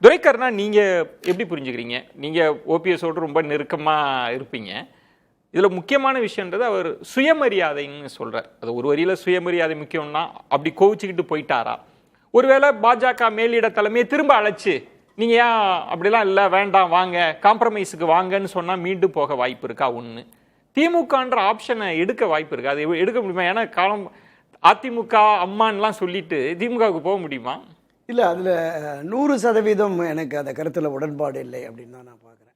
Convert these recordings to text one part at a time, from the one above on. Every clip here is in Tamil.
துரைக்கர்னா நீங்க எப்படி புரிஞ்சுக்கிறீங்க? நீங்க ஓபிஎஸோடு ரொம்ப நெருக்கமா இருப்பீங்க. இதுல முக்கியமான விஷயம்ன்றது அவர் சுயமரியாதைன்னு சொல்றார். அது ஒரு வரியில சுயமரியாதை முக்கியம்னா அப்படி கோவிச்சுக்கிட்டு போயிட்டாரா? ஒருவேளை பாஜக மேலிட தலைமையை திரும்ப அழைச்சு நீங்க ஏன் அப்படிலாம் இல்லை வேண்டாம் வாங்க காம்ப்ரமைஸுக்கு வாங்கன்னு சொன்னா மீண்டும் போக வாய்ப்பு இருக்கா? ஒண்ணு திமுகன்ற ஆப்ஷனை எடுக்க வாய்ப்பு இருக்கு. அது எடுக்க முடியுமா? ஏன்னா காலம் அதிமுக அம்மான்லாம் சொல்லிட்டு திமுகவுக்கு போக முடியுமா? இல்லை, அதில் 100% எனக்கு அந்த கருத்தில் உடன்பாடு இல்லை அப்படின்னு தான் நான் பார்க்குறேன்.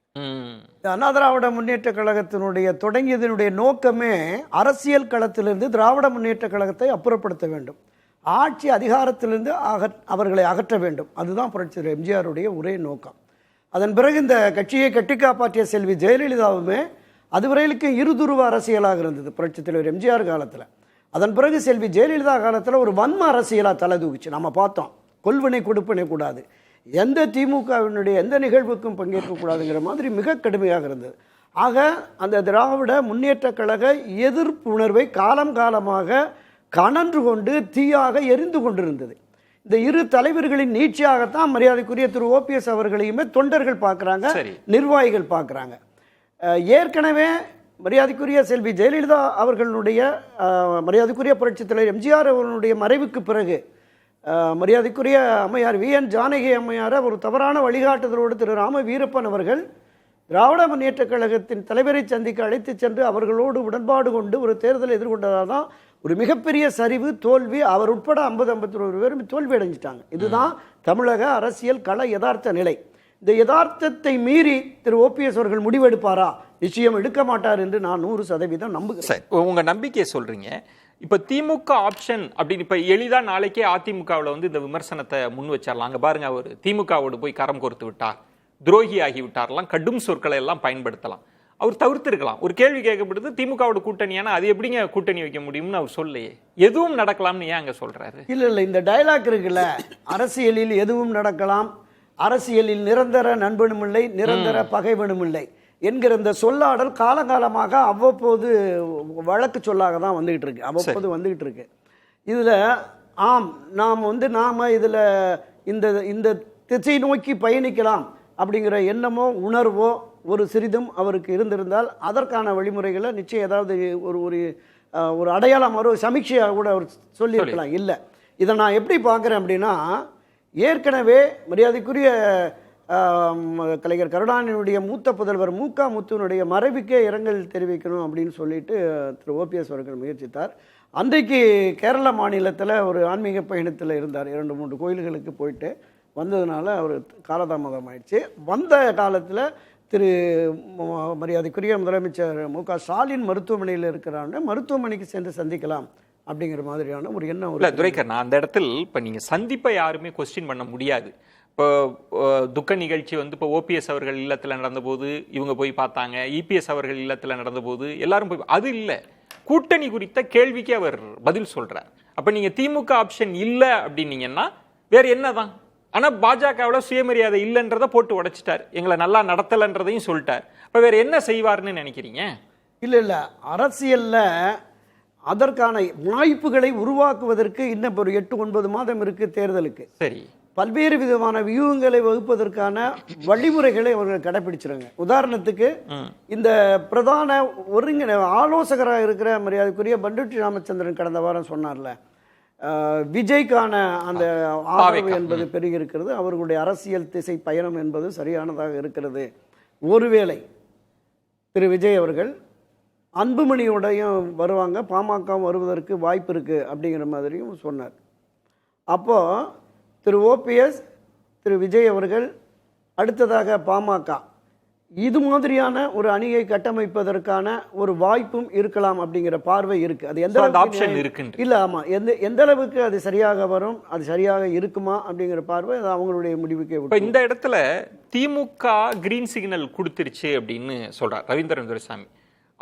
அண்ணா திராவிட முன்னேற்ற கழகத்தினுடைய தொடங்கியதனுடைய நோக்கமே அரசியல் களத்திலிருந்து திராவிட முன்னேற்ற கழகத்தை அப்புறப்படுத்த வேண்டும், ஆட்சி அதிகாரத்திலிருந்து அவர்களை அகற்ற வேண்டும். அதுதான் புரட்சி எம்ஜிஆருடைய ஒரே நோக்கம். அதன் பிறகு இந்த கட்சியை கட்டி காப்பாற்றிய செல்வி ஜெயலலிதாவுமே அதுவரையிலுக்கு இருதுருவ அரசியலாக இருந்தது புரட்சி தலைவர் எம்ஜிஆர் காலத்தில். அதன் பிறகு செல்வி ஜெயலலிதா காலத்தில் ஒரு வன்ம அரசியலாக தலை தூக்கிச்சு. நம்ம பார்த்தோம், கொள்வனை கொடுப்பனை கூடாது, எந்த திமுகவினுடைய எந்த நிகழ்வுக்கும் பங்கேற்கக்கூடாதுங்கிற மாதிரி மிக கடுமையாக இருந்தது. ஆக அந்த திராவிட முன்னேற்ற கழக எதிர்ப்பு உணர்வை காலம் காலமாக கனன்று கொண்டு தீயாக எரிந்து கொண்டிருந்தது. இந்த இரு தலைவர்களின் நீட்சியாகத்தான் மரியாதைக்குரிய திரு ஓபிஎஸ் அவர்களையுமே தொண்டர்கள் பார்க்குறாங்க, நிர்வாகிகள் பார்க்குறாங்க. ஏற்கனவே மரியாதைக்குரிய செல்வி ஜெயலலிதா அவர்களுடைய மரியாதைக்குரிய புரட்சித் தலைவர் எம்ஜிஆர் அவர்களுடைய மறைவுக்கு பிறகு மரியாதைக்குரிய அம்மையார் VN ஜானகி அம்மையார் ஒரு தவறான வழிகாட்டுதலோடு திரு ராம வீரப்பன் அவர்கள் திராவிட முன்னேற்ற கழகத்தின் தலைவரை சந்திக்க அழைத்து சென்று அவர்களோடு உடன்பாடு கொண்டு ஒரு தேர்தலை எதிர்கொண்டதால் தான் ஒரு மிகப்பெரிய சரிவு தோல்வி. அவர் உட்பட 50-51 பேரும் தோல்வி அடைஞ்சிட்டாங்க. இதுதான் தமிழக அரசியல் கள யதார்த்த நிலை. இந்த யதார்த்தத்தை மீறி திரு ஓபிஎஸ் அவர்கள் முடிவெடுப்பாரா? நிச்சயம் எடுக்க மாட்டார் என்று நான் 100% நம்புகிறேன். உங்க நம்பிக்கையை சொல்றீங்க. இப்ப திமுக ஆப்ஷன் அப்படின்னு இப்ப எளிதா நாளைக்கே அதிமுகவில் இந்த விமர்சனத்தை முன் வச்சிடலாம். அங்க பாருங்க, அவர் திமுகவோடு போய் கரம் கோர்த்து விட்டார், துரோகி ஆகி விட்டார்லாம் கடும் சொற்களை எல்லாம் பயன்படுத்தலாம். அவர் தவிர்த்திருக்கலாம். ஒரு கேள்வி கேட்கப்படுது, திமுகவோட கூட்டணியான அது எப்படிங்க கூட்டணி வைக்க முடியும்னு அவர் சொல்லையே. எதுவும் நடக்கலாம்னு ஏன் அங்க சொல்றாரு? இல்ல இந்த டயலாக் இருக்குல்ல, அரசியலில் எதுவும் நடக்கலாம், அரசியலில் நிரந்தர நண்பனும் இல்லை, நிரந்தர பகைவனும் இல்லை என்கிற இந்த சொல்லாடல் காலகாலமாக அவ்வப்போது வழக்கு சொல்லாக தான் வந்துகிட்டு இருக்கு, அவ்வப்போது வந்துகிட்டு இருக்கு. இதுல நாம இதுல இந்த திசை நோக்கி பயணிக்கலாம் அப்படிங்கிற எண்ணமோ உணர்வோ ஒரு சிறிதும் அவருக்கு இருந்திருந்தால் அதற்கான வழிமுறைகளை நிச்சயம் ஏதாவது ஒரு அடையாளம் ஒரு சமீட்சையாக கூட அவர் சொல்லியிருக்கலாம். இல்லை, இதை நான் எப்படி பார்க்குறேன் அப்படின்னா, ஏற்கனவே மரியாதைக்குரிய கலைஞர் கருணாநிதியுடைய மூத்த புதல்வர் மு.க. முத்துனுடைய மறைவுக்கே இரங்கல் தெரிவிக்கணும் அப்படின்னு சொல்லிட்டு திரு ஓபிஎஸ் அவர்கள் முயற்சித்தார். அன்றைக்கு கேரள மாநிலத்தில் ஒரு ஆன்மீக பயணத்தில் இருந்தார். 2-3 கோயில்களுக்கு போயிட்டு வந்ததுனால அவர் காலதாமதம் ஆயிடுச்சு. வந்த காலத்தில் திரு மரியாதைக்குரிய முதலமைச்சர் மு.க. ஸ்டாலின் மருத்துவமனையில் இருக்கிறாங்க, மருத்துவமனைக்கு சென்று சந்திக்கலாம் அப்படிங்கிற மாதிரியான ஒரு எண்ணம். துரைக்கர், நான் அந்த இடத்தில் இப்போ நீங்கள் சந்திப்பை யாருமே கொஸ்டின் பண்ண முடியாது. இப்போ துக்க நிகழ்ச்சி இப்போ ஓபிஎஸ் அவர்கள் இல்லத்தில் நடந்தபோது இவங்க போய் பார்த்தாங்க, இபிஎஸ் அவர்கள் இல்லத்தில் நடந்தபோது எல்லாரும் போய், அது இல்லை, கூட்டணி குறித்த கேள்விக்கு அவர் பதில் சொல்றார். அப்போ நீங்கள் திமுக ஆப்ஷன் இல்லை அப்படின்னீங்கன்னா வேற என்னதான்? ஆனால் பாஜகவில் சுயமரியாதை இல்லைன்றதை போட்டு உடைச்சிட்டார், எங்களை நல்லா நடத்தலைன்றதையும் சொல்லிட்டார். இப்போ வேற என்ன செய்வார்னு நினைக்கிறீங்க? இல்லை, அரசியல்ல அதற்கான வாய்ப்புகளை உருவாக்குவதற்கு இன்னும் ஒரு 8-9 மாதம் இருக்கு தேர்தலுக்கு. சரி, பல்வேறு விதமான வியூகங்களை வகுப்பதற்கான வழிமுறைகளை அவர்கள் கடைபிடிச்சிருங்க. உதாரணத்துக்கு இந்த பிரதான ஆலோசகராக இருக்கிற மரியாதைக்குரிய பண்டுட்டி ராமச்சந்திரன் கடந்த வாரம் சொன்னார்ல, விஜய்க்கான அந்த ஆதரவு என்பது பெருகி இருக்கிறது, அவர்களுடைய அரசியல் திசை பயணம் என்பது சரியானதாக இருக்கிறது. ஒருவேளை திரு விஜய் அவர்கள் அன்புமணியோடையும் வருவாங்க, பாமக வருவதற்கு வாய்ப்பு இருக்கு அப்படிங்கிற மாதிரியும் சொன்னார். அப்போ திரு ஓபிஎஸ், திரு விஜய் அவர்கள், அடுத்ததாக பாமக, இது மாதிரியான ஒரு அணியை கட்டமைப்பதற்கான ஒரு வாய்ப்பும் இருக்கலாம் அப்படிங்கிற பார்வை இருக்கு. அது எந்த ஆப்ஷன் இருக்கு இல்ல, ஆமா, எந்த அளவுக்கு அது சரியாக வரும், அது சரியாக இருக்குமா அப்படிங்கிற பார்வை அது அவங்களுடைய முடிவுக்கே. இந்த இடத்துல திமுக கிரீன் சிக்னல் கொடுத்துருச்சு அப்படின்னு சொல்றார் ரவீந்திரன் துரைசாமி.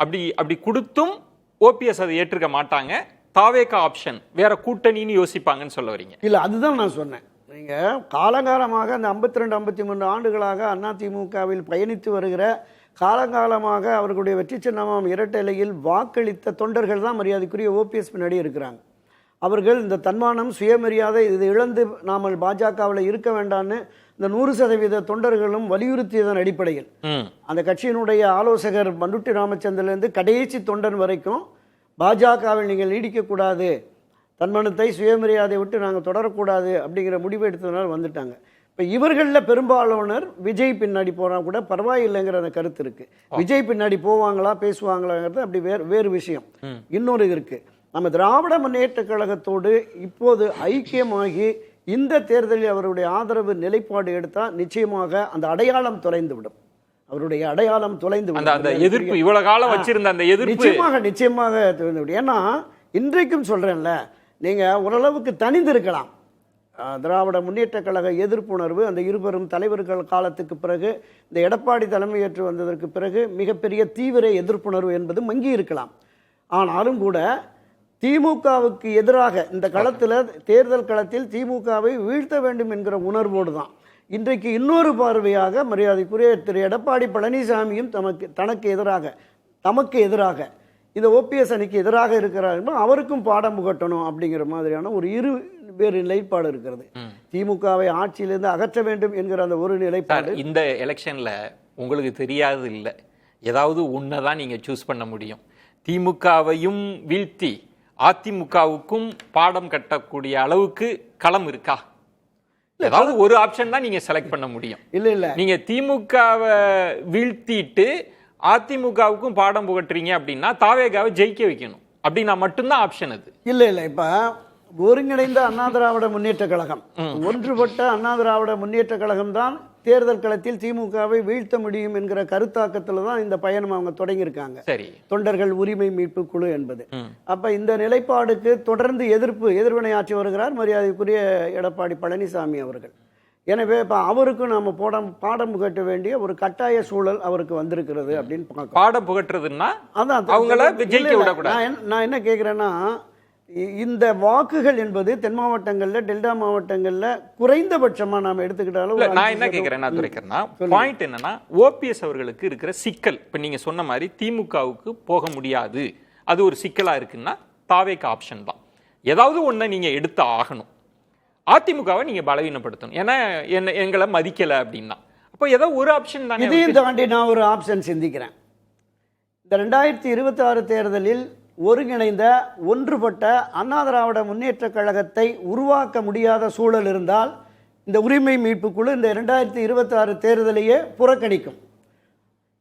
அப்படி கொடுத்தும் ஓபிஎஸ் அதை ஏற்றுக்க மாட்டாங்க, தாவேகா ஆப்ஷன் வேற கூட்டணின்னு யோசிப்பாங்கன்னு சொல்ல வரீங்க? இல்ல, அதுதான் நான் சொன்னேன். நீங்க காலங்காலமாக அந்த 52-53 ஆண்டுகளாக அதிமுகவில் பயணித்து வருகிற காலங்காலமாக அவர்களுடைய வெற்றி சின்னமாம் இரட்டைலையில் வாக்களித்த தொண்டர்கள் தான் மரியாதைக்குரிய ஓபிஎஸ் பின்னாடி இருக்கிறாங்க. அவர்கள் இந்த தன்மானம் சுயமரியாதை இது இழந்து நாமல் பாஜகவில் இருக்க வேண்டான்னு இந்த 100% தொண்டர்களும் வலியுறுத்தியதன் அடிப்படையில் அந்த கட்சியினுடைய ஆலோசகர் மண்டுட்டி ராமச்சந்திரன்லேருந்து கடைசி தொண்டன் வரைக்கும் பாஜகவில் நீங்கள் நீடிக்கக்கூடாது, தன்மனத்தை சுயமரியாதை விட்டு நாங்கள் தொடரக்கூடாது அப்படிங்கிற முடிவு எடுத்ததுனால வந்துட்டாங்க. இப்போ இவர்களில் பெரும்பாலானோர் விஜய் பின்னாடி போனால் கூட பரவாயில்லைங்கிற அந்த கருத்து இருக்கு. விஜய் பின்னாடி போவாங்களா பேசுவாங்களாங்கிறது அப்படி வேறு விஷயம். இன்னொரு இருக்கு, நம்ம திராவிட முன்னேற்ற கழகத்தோடு இப்போது ஐக்கியமாகி இந்த தேர்தலில் அவருடைய ஆதரவு நிலைப்பாடு எடுத்தால் நிச்சயமாக அந்த அடையாளம் தொலைந்துவிடும். அவருடைய அடையாளம் தொலைந்துவிடும். அந்த எதிர்ப்பு இவ்வளவு காலம் வச்சிருந்த அந்த எதிர்ப்பு நிச்சயமாக தொலைந்துவிடும். ஏன்னா இன்றைக்கும் சொல்றேன்ல, நீங்க ஓரளவுக்கு தனிந்திருக்கலாம். திராவிட முன்னேற்ற கழக எதிர்ப்புணர்வு அந்த இருவரும் தலைவர்கள் காலத்துக்கு பிறகு, இந்த எடப்பாடி தலைமையேற்று வந்ததற்கு பிறகு மிகப்பெரிய தீவிர எதிர்ப்புணர்வு என்பது மங்கி இருக்கலாம். ஆனாலும் கூட திமுகவுக்கு எதிராக இந்த களத்தில், தேர்தல் களத்தில் திமுகவை வீழ்த்த வேண்டும் என்கிற உணர்வோடு தான் இன்றைக்கு இன்னொரு பார்வையாக மரியாதைக்குரிய திரு எடப்பாடி பழனிசாமியும் தமக்கு எதிராக இந்த ஓபிஎஸ் அணிக்கு எதிராக இருக்கிறார்கள், அவருக்கும் பாடம் புகட்டணும் அப்படிங்கிற மாதிரியான ஒரு வேறு நிலைப்பாடு இருக்கிறது. திமுகவை ஆட்சியிலிருந்து அகற்ற வேண்டும் என்கிற அந்த ஒரு நிலைப்பாடு. இந்த எலெக்ஷன்ல உங்களுக்கு தெரியாது இல்லை, ஏதாவது ஒன்னதான் நீங்க சூஸ் பண்ண முடியும். திமுகவையும் வீழ்த்தி அதிமுகவுக்கும் பாடம் கட்டக்கூடிய அளவுக்கு களம் இருக்கா? ஏதாவது ஒரு ஆப்ஷன் தான் நீங்க செலக்ட் பண்ண முடியும். இல்ல நீங்க திமுகவை வீழ்த்திட்டு அதிமுகவுக்கும் பாடம் புகட்டுறீங்க அப்படின்னா தாவேகாவை ஜெயிக்க வைக்கணும் அப்படின்னா மட்டும்தான் ஆப்ஷன் அது. இல்ல இப்ப ஒருங்கிணைந்த அண்ணா திராவிட முன்னேற்ற கழகம், ஒன்றுபட்ட அண்ணா திராவிட முன்னேற்ற கழகம் தான் தேர்தல் களத்தில் திமுகவை வீழ்த்த முடியும் என்கிற கருத்தாக்கத்துல தான் இந்த பயணம் அவங்க தொடங்கியிருக்காங்க. சரி, தொண்டர்கள் உரிமை மீட்பு குழு என்பது. அப்ப இந்த நிலைப்பாடுக்கு தொடர்ந்து எதிர்வினை ஆற்றி வருகிறார் மரியாதைக்குரிய எடப்பாடி பழனிசாமி அவர்கள். எனவே இப்ப அவருக்கும் நாம பாடம் புகட்ட வேண்டிய ஒரு கட்டாய சூழல் அவருக்கு வந்திருக்கிறது அப்படின்னு பார்க்க. பாடம் புகட்டுறதுன்னா அதான் அவங்கள ஜெயிக்க விடக்கூடாது. நான் என்ன கேட்கிறேன்னா, இந்த வாக்குகள் என்பது தென் மாவட்டங்கள்ல, டெல்டா மாவட்டங்கள்ல குறைந்தபட்சமா நாம எடுத்துக்கிட்டாலும், நான் என்ன கேட்கிறேன் துரைக்கண்ணா, பாயிண்ட் என்னன்னா, ஓபிஎஸ் அவர்களுக்கு இருக்கிற சிக்கல், இப்ப நீங்க சொன்ன மாதிரி திமுகவுக்கு போக முடியாது, அது ஒரு சிக்கலா இருக்குன்னா தாவேக்கு ஆப்ஷன் தான். ஏதாவது ஒண்ணு நீங்க எடுத்து ஆகணும். அதிமுகவை நீங்க பலவீனப்படுத்தணும், ஏன்னா எங்களை மதிக்கல அப்படின்னா அப்ப ஏதோ ஒரு ஆப்ஷன் தான். இதையும் தாண்டி நான் ஒரு ஆப்ஷன் சிந்திக்கிறேன். இந்த 2026 தேர்தலில் ஒருங்கிணைந்த ஒன்றுபட்ட அண்ணா திராவிட முன்னேற்ற கழகத்தை உருவாக்க முடியாத சூழல் இருந்தால் இந்த உரிமை மீட்பு குழு இந்த 2026 தேர்தலையே புறக்கணிக்கும்.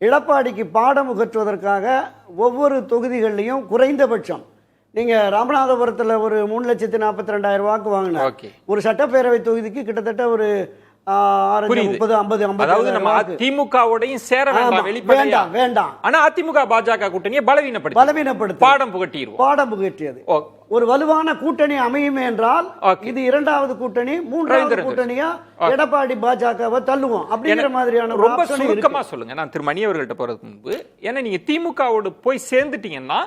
எடப்பாடிக்கு பாடம் புகற்றுவதற்காக ஒவ்வொரு தொகுதிகளிலையும் குறைந்தபட்சம், நீங்க ராமநாதபுரத்தில் ஒரு 3,42,000 வாக்கு வாங்கினா, ஒரு சட்டப்பேரவை தொகுதிக்கு கிட்டத்தட்ட ஒரு 30-50 திமுகவோடையும் சேர வேண்டாம் வேண்டாம். ஆனா அதிமுக பாஜக கூட்டணியை பலவீனப்படுத்தி பாடம் புகட்டியது. ஒரு வலுவான கூட்டணி அமையுமே என்றால் இது இரண்டாவது கூட்டணி, மூன்றாவது கூட்டணியா எடப்பாடி பாஜகவை தள்ளுவோம் அப்படிங்கிற மாதிரியான. ரொம்ப சுருக்கமா சொல்லுங்க, நான் திரு மணி அவர்கள்ட்ட போறதுக்கு முன்பு. ஏன்னா நீங்க திமுகவோடு போய் சேர்ந்துட்டீங்கன்னா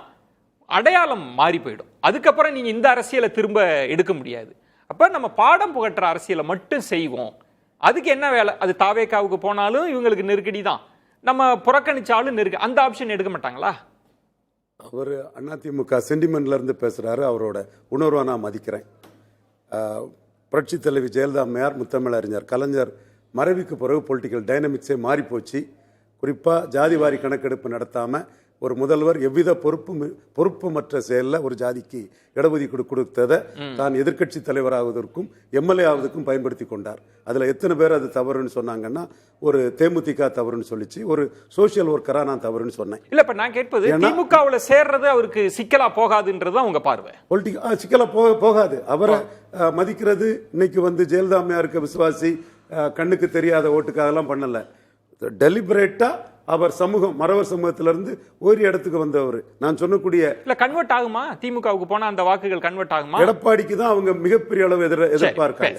அடையாளம் மாறி போயிடும். அதுக்கப்புறம் நீங்க இந்த அரசியலை திரும்ப எடுக்க முடியாது. அப்ப நம்ம பாடம் புகட்டுற அரசியலை மட்டும் செய்வோம். அதுக்கு என்ன வேலை? அது தாவேகாவுக்கு போனாலும் இவங்களுக்கு நெருக்கடி தான், நம்ம புறக்கணிச்சாலும் நெருக்கடி. அந்த ஆப்ஷன் எடுக்க மாட்டாங்களா? அவர் அதிமுக சென்டிமெண்ட்ல இருந்து பேசுறாரு, அவரோட உணர்வை நான் மதிக்கிறேன். புரட்சி தலைவி ஜெயலலிதா அம்மையார், முத்தமிழறிஞர் கலைஞர் மறைவுக்கு பிறகு பொலிட்டிக்கல் டைனமிக்ஸே மாறி போச்சு. குறிப்பாக ஜாதிவாரி கணக்கெடுப்பு நடத்தாமல் ஒரு முதல்வர் எவ்வித பொறுப்புமற்ற செயலில் ஒரு ஜாதிக்கு இடஒதுக்கீடு கொடுத்ததை தான் எதிர்க்கட்சி தலைவராவதற்கும் எம்எல்ஏ ஆவதற்கும் பயன்படுத்தி கொண்டார். அதில் எத்தனை பேர் அது தவறுன்னு சொன்னாங்கன்னா, ஒரு தேமுதிக தவறுன்னு சொல்லிச்சு, ஒரு சோசியல் ஒர்க்கரா நான் தவறுன்னு சொன்னேன். இல்ல, இப்ப நான் கேட்பது திமுகவுல சேர்றது அவருக்கு சிக்கலா போகாதுன்றது உங்க பார்வை? சிக்கலா போகாது. அவரை மதிக்கிறது. இன்னைக்கு ஜெயலலிதா அம்மையாருக்கு விசுவாசி, கண்ணுக்கு தெரியாத ஓட்டுக்கு அதெல்லாம் பண்ணல. டெலிபரேட்டா அவர் சமூகம், மறவர் சமூகத்திலிருந்து ஒரு இடத்துக்கு வந்தவர். நான் சொன்னக்கூடிய கன்வெர்ட் ஆகுமா? திமுகவுக்கு போனா அந்த வாக்குகள் கன்வெர்ட் ஆகுமா? எடப்பாடிக்கு தான் அவங்க மிகப்பெரிய அளவு எதிர்பார்க்க.